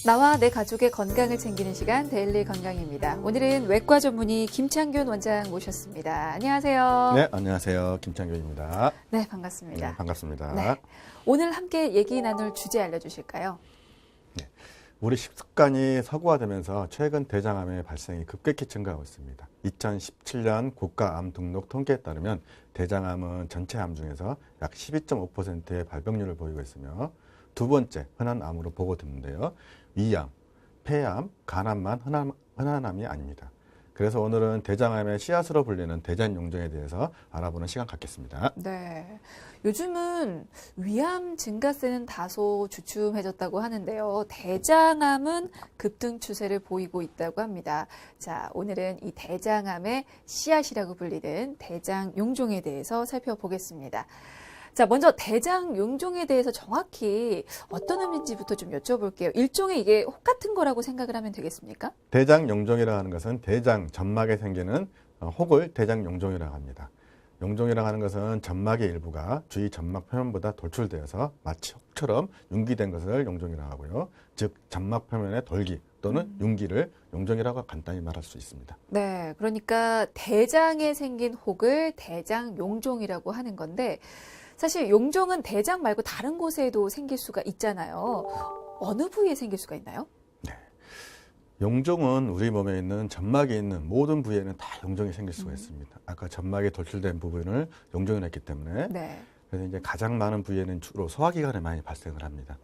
나와 내 가족의 건강을 챙기는 시간 데일리 건강입니다. 오늘은 외과 전문의 김창균 원장 모셨습니다. 안녕하세요. 네, 안녕하세요. 김창균입니다. 네, 반갑습니다. 네, 반갑습니다. 네. 오늘 함께 얘기 나눌 주제 알려주실까요? 네, 우리 식습관이 서구화되면서 최근 대장암의 발생이 급격히 증가하고 있습니다. 2017년 국가암 등록 통계에 따르면 대장암은 전체 암 중에서 약 12.5%의 발병률을 보이고 있으며 두 번째 흔한 암으로 보고됐는데요. 위암, 폐암, 간암만 흔한 암이 아닙니다. 그래서 오늘은 대장암의 씨앗으로 불리는 대장용종에 대해서 알아보는 시간 갖겠습니다. 네. 요즘은 위암 증가세는 다소 주춤해졌다고 하는데요. 대장암은 급등 추세를 보이고 있다고 합니다. 자, 오늘은 이 대장암의 씨앗이라고 불리는 대장용종에 대해서 살펴보겠습니다. 자, 먼저 대장용종에 대해서 정확히 어떤 의미인지부터 좀 여쭤볼게요. 일종의 이게 혹 같은 거라고 생각을 하면 되겠습니까? 대장용종이라고 하는 것은 대장 점막에 생기는 혹을 대장용종이라고 합니다. 용종이라고 하는 것은 점막의 일부가 주위 점막 표면보다 돌출되어서 마치 혹처럼 융기된 것을 용종이라고 하고요. 즉 점막 표면의 돌기 또는 융기를 용종이라고 간단히 말할 수 있습니다. 네, 그러니까 대장에 생긴 혹을 대장용종이라고 하는 건데 사실 용종은 대장 말고 다른 곳에도 생길 수가 있잖아요. 어느 부위에 생길 수가 있나요? 네. 용종은 우리 몸에 있는 점막에 있는 모든 부위에는 다 용종이 생길 수가 있습니다. 아까 점막에 돌출된 부분을 용종이라 했기 때문에 네. 그래서 이제 가장 많은 부위에는 주로 소화기관에 많이 발생을 합니다.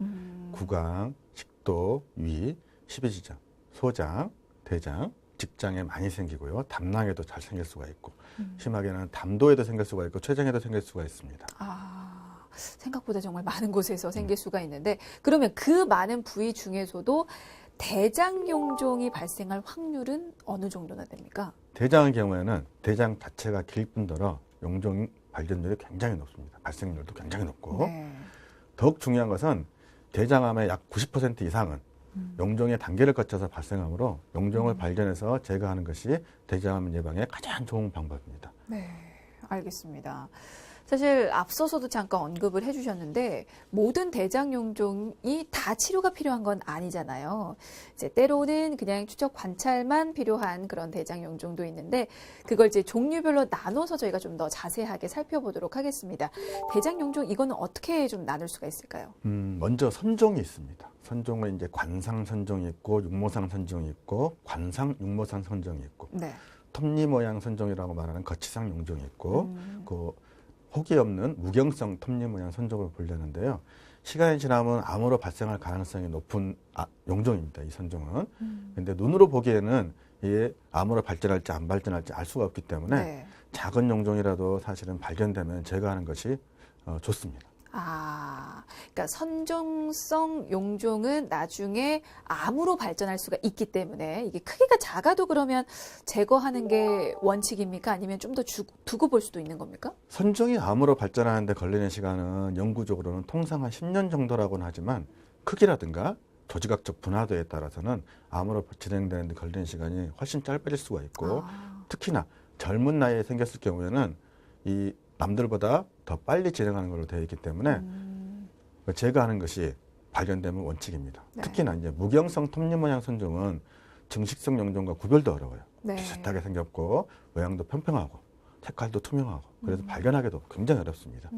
구강, 식도, 위, 십이지장, 소장, 대장, 직장에 많이 생기고요. 담낭에도 잘 생길 수가 있고 심하게는 담도에도 생길 수가 있고 췌장에도 생길 수가 있습니다. 아, 생각보다 정말 많은 곳에서 생길 수가 있는데 그러면 그 많은 부위 중에서도 대장용종이 발생할 확률은 어느 정도나 됩니까? 대장의 경우에는 대장 자체가 길 뿐더러 용종 발견률이 굉장히 높습니다. 발생률도 굉장히 높고 네. 더욱 중요한 것은 대장암의 약 90% 이상은 용종의 단계를 거쳐서 발생하므로 용종을 발견해서 제거하는 것이 대장암 예방에 가장 좋은 방법입니다. 네, 알겠습니다. 사실 앞서서도 잠깐 언급을 해주셨는데 모든 대장용종이 다 치료가 필요한 건 아니잖아요. 이제 때로는 그냥 추적 관찰만 필요한 그런 대장용종도 있는데 그걸 이제 종류별로 나눠서 저희가 좀 더 자세하게 살펴보도록 하겠습니다. 대장용종 이거는 어떻게 좀 나눌 수가 있을까요? 먼저 선종이 있습니다. 선종은 이제 관상 선종이 있고 육모상 선종이 있고 관상 육모상 선종이 있고 네. 톱니 모양 선종이라고 말하는 거치상 용종이 있고 그 혹이 없는 무경성 톱니 모양 선종을 분류하는데요. 시간이 지나면 암으로 발생할 가능성이 높은 용종입니다. 이 선종은. 그런데 눈으로 보기에는 이게 암으로 발전할지 안 발전할지 알 수가 없기 때문에 네. 작은 용종이라도 사실은 발견되면 제거하는 것이 좋습니다. 아, 그러니까 선종성 용종은 나중에 암으로 발전할 수가 있기 때문에 이게 크기가 작아도 그러면 제거하는 게 원칙입니까? 아니면 좀 더 두고 볼 수도 있는 겁니까? 선종이 암으로 발전하는데 걸리는 시간은 영구적으로는 통상 한 10년 정도라고는 하지만 크기라든가 조직학적 분화도에 따라서는 암으로 진행되는 데 걸리는 시간이 훨씬 짧아질 수가 있고 특히나 젊은 나이에 생겼을 경우에는 이 남들보다 더 빨리 진행하는 걸로 되어 있기 때문에 제거하는 것이 발견되면 원칙입니다. 네. 특히나 이제 무경성 톱니 모양 선종은 증식성 용종과 구별도 어려워요. 네. 비슷하게 생겼고 모양도 평평하고 색깔도 투명하고 그래서 발견하기도 굉장히 어렵습니다.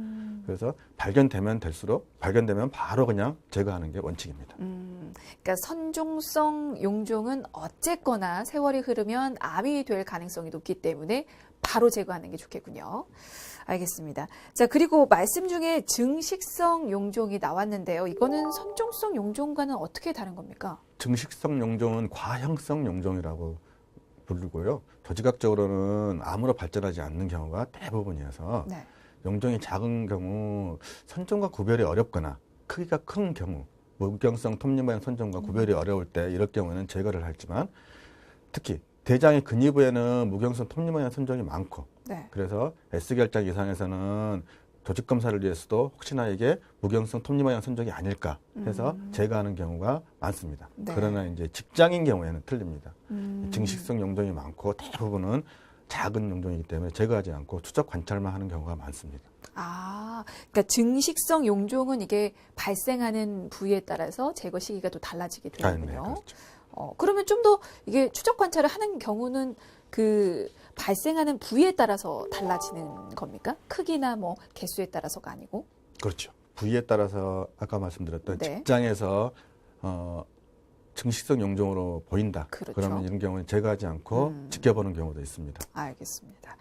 그래서 발견되면 될수록 발견되면 바로 그냥 제거하는 게 원칙입니다. 그러니까 선종성 용종은 어쨌거나 세월이 흐르면 암이 될 가능성이 높기 때문에 바로 제거하는 게 좋겠군요. 알겠습니다. 자, 그리고 말씀 중에 증식성 용종이 나왔는데요. 이거는 선종성 용종과는 어떻게 다른 겁니까? 증식성 용종은 과형성 용종이라고 부르고요. 조직학적으로는 암으로 발전하지 않는 경우가 대부분이어서 네. 용종이 작은 경우 선종과 구별이 어렵거나 크기가 큰 경우 무경성 톱니 모양 선종과 구별이 어려울 때 이럴 경우에는 제거를 하지만 특히 대장의 근위부에는 무경성 톱니 모양 선종이 많고 네. 그래서 S결장 이상에서는 조직 검사를 위해서도 혹시나 이게 무경성 톱니 모양 선종이 아닐까 해서 제거하는 경우가 많습니다. 네. 그러나 이제 직장인 경우에는 틀립니다. 증식성 용종이 많고 대부분은 작은 용종이기 때문에 제거하지 않고 추적 관찰만 하는 경우가 많습니다. 그러니까 증식성 용종은 이게 발생하는 부위에 따라서 제거 시기가 또 달라지게 되는군요. 네, 그렇죠. 그러면 좀 더 이게 추적 관찰을 하는 경우는 그 발생하는 부위에 따라서 달라지는 겁니까? 크기나 뭐 개수에 따라서가 아니고? 그렇죠. 부위에 따라서 아까 말씀드렸던 네. 직장에서 증식성 용종으로 보인다. 그렇죠. 그러면 이런 경우는 제거하지 않고 지켜보는 경우도 있습니다. 알겠습니다.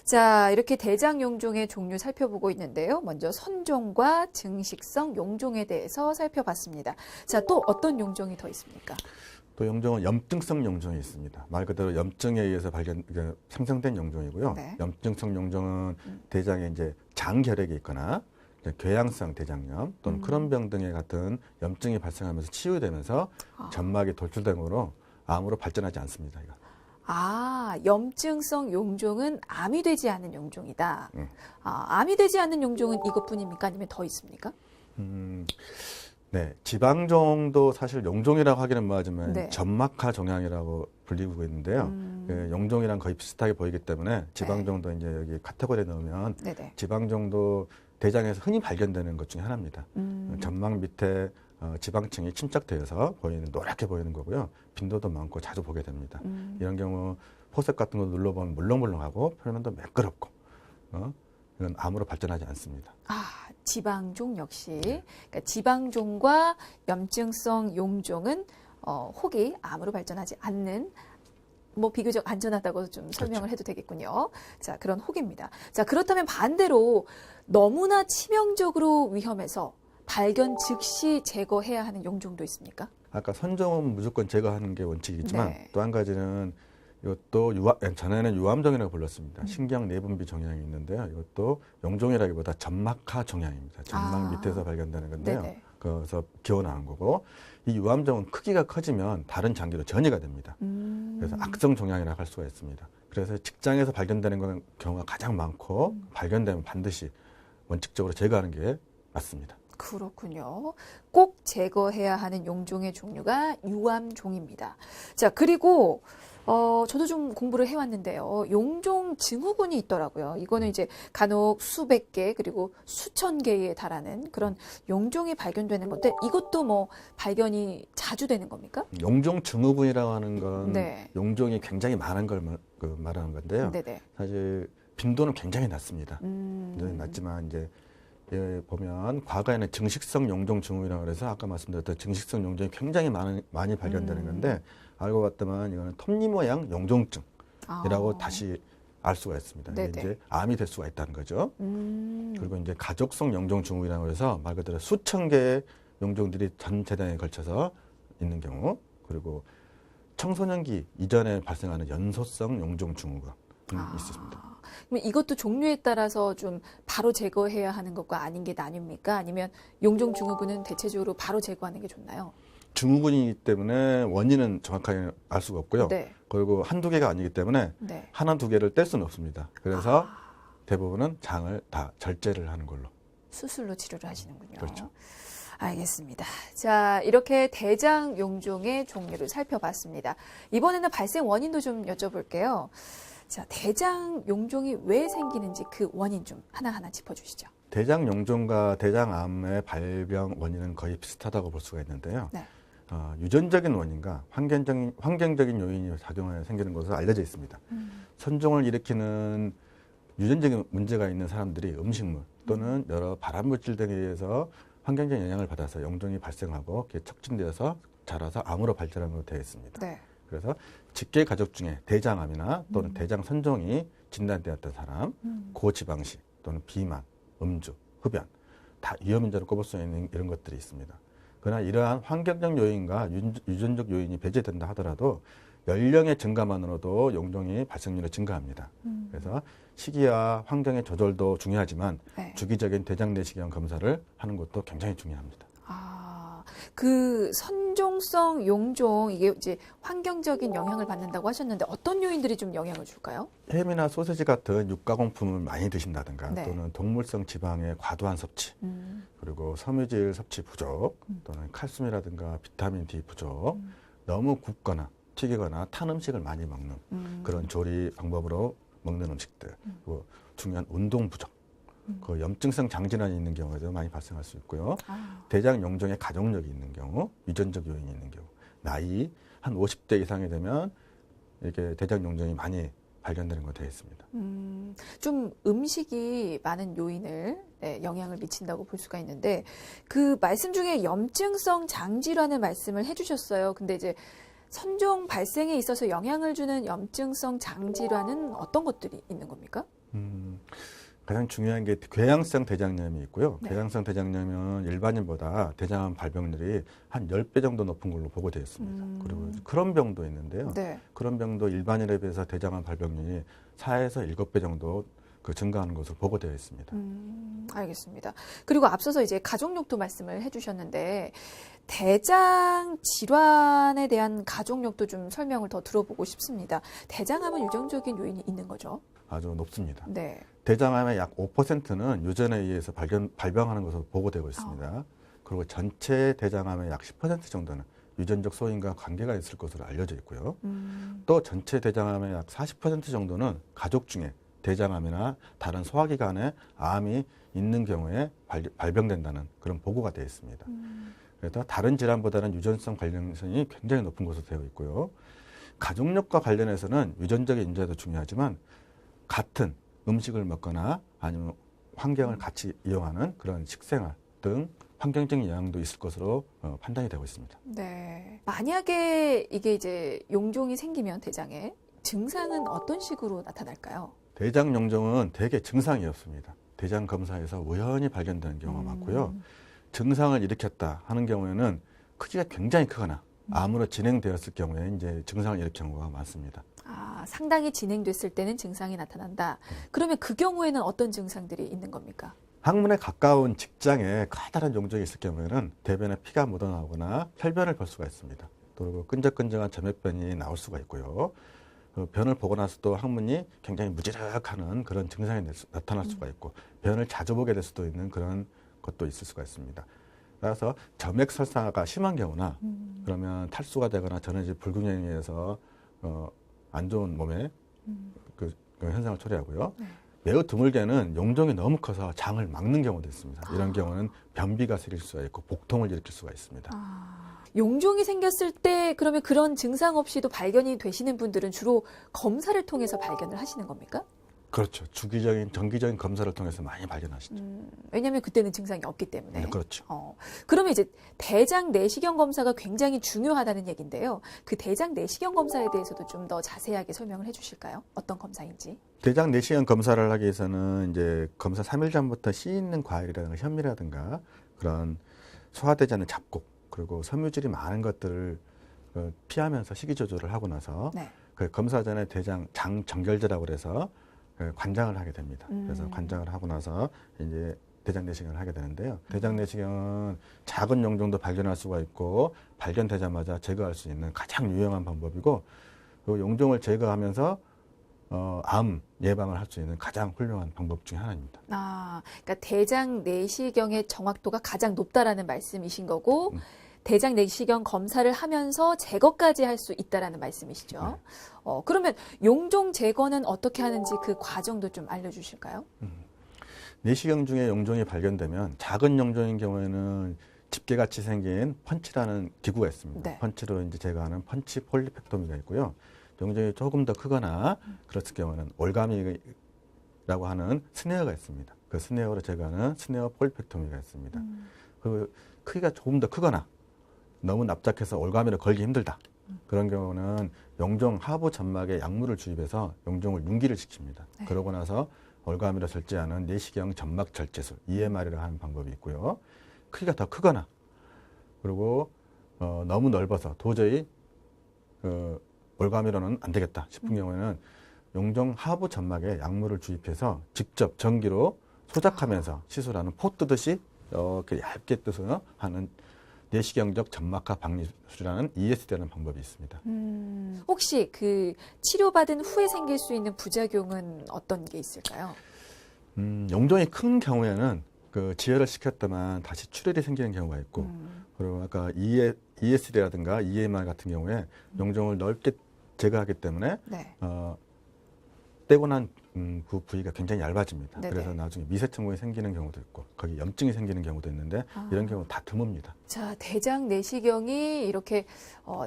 자, 이렇게 대장 용종의 종류 살펴보고 있는데요. 먼저 선종과 증식성 용종에 대해서 살펴봤습니다. 자, 또 어떤 용종이 더 있습니까? 또 용종은 염증성 용종이 있습니다. 말 그대로 염증에 의해서 생성된 용종이고요. 네. 염증성 용종은 대장에 이제 장결핵이 있거나 이제 궤양성 대장염 또는 크론병 등의 같은 염증이 발생하면서 치유되면서 점막이 돌출됨으로 암으로 발전하지 않습니다. 이거. 염증성 용종은 암이 되지 않은 용종이다. 암이 되지 않는 용종은 이것뿐입니까? 아니면 더 있습니까? 네, 지방종도 사실 용종이라고 하기는 뭐하지만 네. 점막하 종양이라고 불리고 있는데요. 용종이랑 거의 비슷하게 보이기 때문에 지방종도 이제 여기 카테고리에 넣으면 네네. 지방종도 대장에서 흔히 발견되는 것 중에 하나입니다. 점막 밑에 지방층이 침착되어서 보이는 노랗게 보이는 거고요. 빈도도 많고 자주 보게 됩니다. 이런 경우 포색 같은 거 눌러보면 물렁물렁하고 표면도 매끄럽고 이건 암으로 발전하지 않습니다. 지방종 역시 그러니까 지방종과 염증성 용종은 혹이 암으로 발전하지 않는 뭐 비교적 안전하다고 좀 설명을 해도 되겠군요. 자, 그런 혹입니다. 자, 그렇다면 반대로 너무나 치명적으로 위험해서 발견 즉시 제거해야 하는 용종도 있습니까? 아까 선종은 무조건 제거하는 게 원칙이지만 네. 또 한 가지는 이것도 전에는 유암종이라고 불렀습니다. 신경 내분비 종양이 있는데요. 이것도 용종이라기보다 점막하 종양입니다. 점막 밑에서 발견되는 건데요. 네네. 그래서 기원하는 거고 이 유암종은 크기가 커지면 다른 장기로 전이가 됩니다. 그래서 악성 종양이라고 할 수가 있습니다. 그래서 직장에서 발견되는 경우가 가장 많고 발견되면 반드시 원칙적으로 제거하는 게 맞습니다. 그렇군요. 꼭 제거해야 하는 용종의 종류가 유암종입니다. 자, 그리고 저도 좀 공부를 해왔는데요. 용종 증후군이 있더라고요. 이거는 이제 간혹 수백 개 그리고 수천 개에 달하는 그런 용종이 발견되는 건데 이것도 뭐 발견이 자주 되는 겁니까? 용종 증후군이라고 하는 건 네. 용종이 굉장히 많은 걸 말하는 건데요. 네네. 사실 빈도는 굉장히 낮습니다. 빈도는 낮지만 이제 보면 과거에는 증식성 용종 증후군이라고 해서 아까 말씀드렸던 증식성 용종이 굉장히 많이 발견되는 건데 알고 봤더만 이거는 톱니 모양 용종증이라고 다시 알 수가 있습니다. 이게 네네. 이제 암이 될 수가 있다는 거죠. 그리고 이제 가족성 용종 증후군이라고 해서 말 그대로 수천 개의 용종들이 전 재단에 걸쳐서 있는 경우, 그리고 청소년기 이전에 발생하는 연소성 용종 증후군이 있습니다. 그럼 이것도 종류에 따라서 좀 바로 제거해야 하는 것과 아닌 게 나뉩니까? 아니면 용종 증후군은 대체적으로 바로 제거하는 게 좋나요? 증후군이기 때문에 원인은 정확하게 알 수가 없고요. 네. 그리고 한두 개가 아니기 때문에 네. 하나 두 개를 뗄 수는 없습니다. 그래서 대부분은 장을 다 절제를 하는 걸로. 수술로 치료를 하시는군요. 그렇죠. 알겠습니다. 자, 이렇게 대장 용종의 종류를 살펴봤습니다. 이번에는 발생 원인도 좀 여쭤볼게요. 자, 대장 용종이 왜 생기는지 그 원인 좀 하나하나 짚어주시죠. 대장 용종과 대장암의 발병 원인은 거의 비슷하다고 볼 수가 있는데요. 네. 유전적인 원인과 환경적인 요인이 작용하여 생기는 것으로 알려져 있습니다. 선종을 일으키는 유전적인 문제가 있는 사람들이 음식물 또는 여러 발암물질 등에 의해서 환경적 영향을 받아서 용종이 발생하고 그게 촉진되어서 자라서 암으로 발전하는 것으로 되어 있습니다. 네. 그래서 직계 가족 중에 대장암이나 또는 대장 선종이 진단되었던 사람, 고지방식 또는 비만, 음주, 흡연 다 위험인자로 꼽을 수 있는 이런 것들이 있습니다. 그러나 이러한 환경적 요인과 유전적 요인이 배제된다 하더라도 연령의 증가만으로도 용종이 발생률이 증가합니다. 그래서 시기와 환경의 조절도 중요하지만 네. 주기적인 대장 내시경 검사를 하는 것도 굉장히 중요합니다. 그 선종성 용종 이게 이제 환경적인 영향을 받는다고 하셨는데 어떤 요인들이 좀 영향을 줄까요? 햄이나 소세지 같은 육가공품을 많이 드신다든가 네. 또는 동물성 지방의 과도한 섭취 그리고 섬유질 섭취 부족 또는 칼슘이라든가 비타민 D 부족 너무 굽거나 튀기거나 탄 음식을 많이 먹는 그런 조리 방법으로 먹는 음식들 그리고 중요한 운동 부족 그 염증성 장질환이 있는 경우에도 많이 발생할 수 있고요. 아, 대장 용종에 가족력이 있는 경우, 유전적 요인이 있는 경우, 나이 한 50대 이상이 되면 이렇게 대장 용종이 많이 발견되는 거 되어 있습니다. 좀 음식이 많은 요인을 영향을 미친다고 볼 수가 있는데 그 말씀 중에 염증성 장질환을 말씀을 해주셨어요. 근데 이제 선종 발생에 있어서 영향을 주는 염증성 장질환은 어떤 것들이 있는 겁니까? 가장 중요한 게 궤양성 대장염이 있고요. 네. 궤양성 대장염은 일반인보다 대장암 발병률이 한 10배 정도 높은 걸로 보고되어 있습니다. 그리고 크론 병도 있는데요. 네. 크론 병도 일반인에 비해서 대장암 발병률이 4에서 7배 정도 증가하는 것으로 보고되어 있습니다. 알겠습니다. 그리고 앞서서 이제 가족력도 말씀을 해주셨는데 대장 질환에 대한 가족력도 좀 설명을 더 들어보고 싶습니다. 대장암은 유전적인 요인이 있는 거죠? 아주 높습니다. 네. 대장암의 약 5%는 유전에 의해서 발병하는 것으로 보고되고 있습니다. 그리고 전체 대장암의 약 10% 정도는 유전적 소인과 관계가 있을 것으로 알려져 있고요. 또 전체 대장암의 약 40% 정도는 가족 중에 대장암이나 다른 소화기관에 암이 있는 경우에 발병된다는 그런 보고가 되어 있습니다. 그래서 다른 질환보다는 유전성 관련성이 굉장히 높은 것으로 되어 있고요. 가족력과 관련해서는 유전적인 인자도 중요하지만 같은 음식을 먹거나 아니면 환경을 같이 이용하는 그런 식생활 등 환경적인 영향도 있을 것으로 판단이 되고 있습니다. 네. 만약에 이게 이제 용종이 생기면 대장에 증상은 어떤 식으로 나타날까요? 대장 용종은 대개 증상이 없습니다. 대장 검사에서 우연히 발견되는 경우가 많고요. 증상을 일으켰다 하는 경우에는 크기가 굉장히 크거나 암으로 진행되었을 경우에 이제 증상을 일으키는 경우가 많습니다. 아, 상당히 진행됐을 때는 증상이 나타난다. 그러면 그 경우에는 어떤 증상들이 있는 겁니까? 항문에 가까운 직장에 커다란 용종이 있을 경우에는 대변에 피가 묻어나오거나 혈변을 볼 수가 있습니다. 그리고 끈적끈적한 점액변이 나올 수가 있고요. 변을 보고 나서도 항문이 굉장히 무지럭하는 그런 증상이 나타날 수가 있고 변을 자주 보게 될 수도 있는 그런 것도 있을 수가 있습니다. 따라서 점액 설사가 심한 경우나 그러면 탈수가 되거나 전해질 불균형에 의해서 안 좋은 몸에 그 현상을 초래하고요. 네. 매우 드물게는 용종이 너무 커서 장을 막는 경우도 있습니다. 이런 경우는 변비가 생길 수가 있고 복통을 일으킬 수가 있습니다. 용종이 생겼을 때 그러면 그런 증상 없이도 발견이 되시는 분들은 주로 검사를 통해서 발견을 하시는 겁니까? 그렇죠. 주기적인 정기적인 검사를 통해서 많이 발견하시죠. 왜냐하면 그때는 증상이 없기 때문에. 네, 그렇죠. 그러면 이제 대장 내시경 검사가 굉장히 중요하다는 얘기인데요. 그 대장 내시경 검사에 대해서도 좀 더 자세하게 설명을 해주실까요? 어떤 검사인지. 대장 내시경 검사를 하기 위해서는 이제 검사 3일 전부터 씨 있는 과일이라든가 현미라든가 그런 소화되지 않는 잡곡 그리고 섬유질이 많은 것들을 피하면서 식이 조절을 하고 나서 네. 그 검사 전에 대장 장 정결제라고 그래서 관장을 하게 됩니다. 그래서 관장을 하고 나서 이제 대장 내시경을 하게 되는데요. 대장 내시경은 작은 용종도 발견할 수가 있고 발견되자마자 제거할 수 있는 가장 유용한 방법이고 그 용종을 제거하면서 암 예방을 할 수 있는 가장 훌륭한 방법 중에 하나입니다. 아, 그러니까 대장 내시경의 정확도가 가장 높다라는 말씀이신 거고 대장 내시경 검사를 하면서 제거까지 할 수 있다라는 말씀이시죠. 네. 그러면 용종 제거는 어떻게 하는지 그 과정도 좀 알려주실까요? 내시경 중에 용종이 발견되면 작은 용종인 경우에는 집게같이 생긴 펀치라는 기구가 있습니다. 네. 펀치로 이제 제거하는 펀치 폴리펙토미가 있고요. 용종이 조금 더 크거나 그랬을 경우는 올가미라고 하는 스네어가 있습니다. 그 스네어로 제거하는 스네어 폴리펙토미가 있습니다. 그 크기가 조금 더 크거나 너무 납작해서 올가미를 걸기 힘들다. 그런 경우는 용종 하부 점막에 약물을 주입해서 용종을 융기를 시킵니다. 네. 그러고 나서 올가미로 절제하는 내시경 점막 절제술 EMR이라고 하는 방법이 있고요. 크기가 더 크거나 그리고 너무 넓어서 도저히 올가미로는 안 되겠다 싶은 경우에는 용종 하부 점막에 약물을 주입해서 직접 전기로 소작하면서 시술하는 포 뜨듯이 이렇게 얇게 뜨서 하는 내시경적 점막하 박리술이라는 ESD라는 방법이 있습니다. 혹시 그 치료받은 후에 생길 수 있는 부작용은 어떤 게 있을까요? 용종이 큰 경우에는 그 지혈을 시켰다만 다시 출혈이 생기는 경우가 있고 그리고 아까 ESD라든가 EMR 같은 경우에 용종을 넓게 제거하기 때문에 네. 떼고 난 그 부위가 굉장히 얇아집니다. 네네. 그래서 나중에 미세천공이 생기는 경우도 있고 거기 염증이 생기는 경우도 있는데 이런 경우 다 드뭅니다. 자, 대장 내시경이 이렇게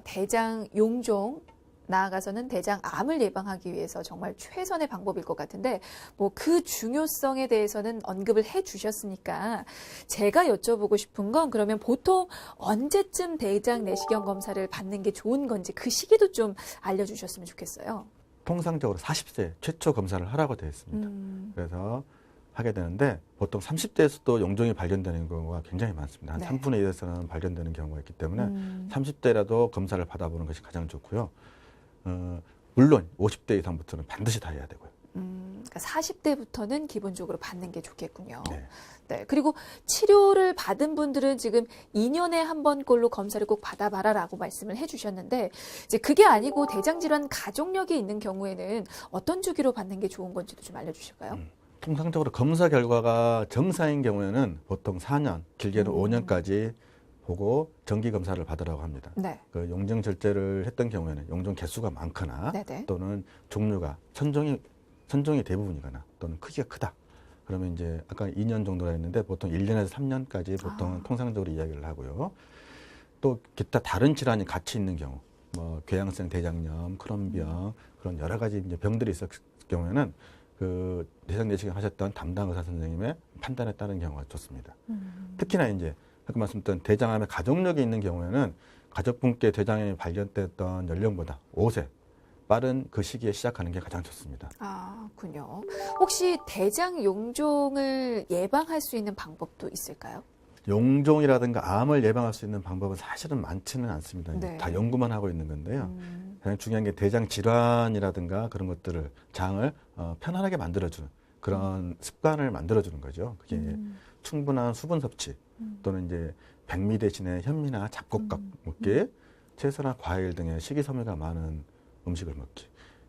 대장 용종 나아가서는 대장암을 예방하기 위해서 정말 최선의 방법일 것 같은데 뭐 그 중요성에 대해서는 언급을 해 주셨으니까 제가 여쭤보고 싶은 건 그러면 보통 언제쯤 대장 내시경 검사를 받는 게 좋은 건지 그 시기도 좀 알려주셨으면 좋겠어요. 통상적으로 40세 최초 검사를 하라고 되어 있습니다. 그래서 하게 되는데 보통 30대에서도 용종이 발견되는 경우가 굉장히 많습니다. 한 네. 3분의 1에서는 발견되는 경우가 있기 때문에 30대라도 검사를 받아보는 것이 가장 좋고요. 물론 50대 이상부터는 반드시 다 해야 되고요. 그러니까 40대부터는 기본적으로 받는 게 좋겠군요. 네. 네. 그리고 치료를 받은 분들은 지금 2년에 한 번꼴로 검사를 꼭 받아봐라라고 말씀을 해주셨는데 이제 그게 아니고 대장질환 가족력이 있는 경우에는 어떤 주기로 받는 게 좋은 건지도 좀 알려주실까요? 통상적으로 검사 결과가 정상인 경우에는 보통 4년, 길게는 5년까지 보고 정기 검사를 받으라고 합니다. 네. 그 용종 절제를 했던 경우에는 용종 개수가 많거나 네네. 또는 종류가 선종이 대부분이거나 또는 크기가 크다. 그러면 이제 아까 2년 정도라 했는데 보통 1년에서 3년까지 보통 통상적으로 이야기를 하고요. 또 기타 다른 질환이 같이 있는 경우, 뭐 궤양성 대장염, 크론병 그런 여러 가지 이제 병들이 있었을 경우에는 그 대장 내시경 하셨던 담당 의사 선생님의 판단에 따른 경우가 좋습니다. 특히나 이제 아까 말씀드렸던 대장암의 가족력이 있는 경우에는 가족분께 대장암이 발견됐던 연령보다 5세 빠른 그 시기에 시작하는 게 가장 좋습니다. 아, 군요. 혹시 대장 용종을 예방할 수 있는 방법도 있을까요? 용종이라든가 암을 예방할 수 있는 방법은 사실은 많지는 않습니다. 네. 다 연구만 하고 있는 건데요. 가장 중요한 게 대장 질환이라든가 그런 것들을 장을 편안하게 만들어주는 그런 습관을 만들어주는 거죠. 그게 충분한 수분 섭취 또는 이제 백미 대신에 현미나 잡곡각 먹기, 채소나 과일 등의 식이섬유가 많은 음식을 먹기,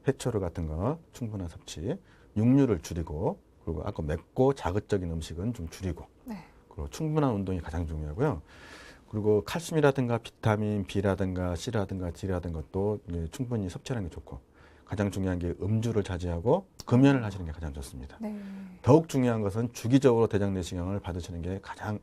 해초류 같은 거 충분한 섭취, 육류를 줄이고 그리고 아까 맵고 자극적인 음식은 좀 줄이고 네. 그리고 충분한 운동이 가장 중요하고요. 그리고 칼슘이라든가 비타민 B라든가 C라든가 D라든가 것도 충분히 섭취하는 게 좋고 가장 중요한 게 음주를 자제하고 금연을 하시는 게 가장 좋습니다. 네. 더욱 중요한 것은 주기적으로 대장 내시경을 받으시는 게 가장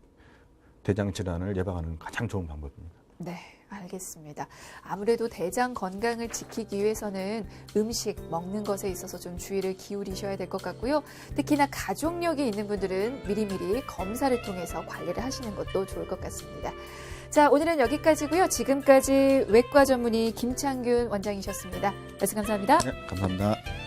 대장 질환을 예방하는 가장 좋은 방법입니다. 네, 알겠습니다. 아무래도 대장 건강을 지키기 위해서는 음식 먹는 것에 있어서 좀 주의를 기울이셔야 될 것 같고요. 특히나 가족력이 있는 분들은 미리미리 검사를 통해서 관리를 하시는 것도 좋을 것 같습니다. 자, 오늘은 여기까지고요. 지금까지 외과 전문의 김창균 원장이셨습니다. 말씀 감사합니다. 네, 감사합니다.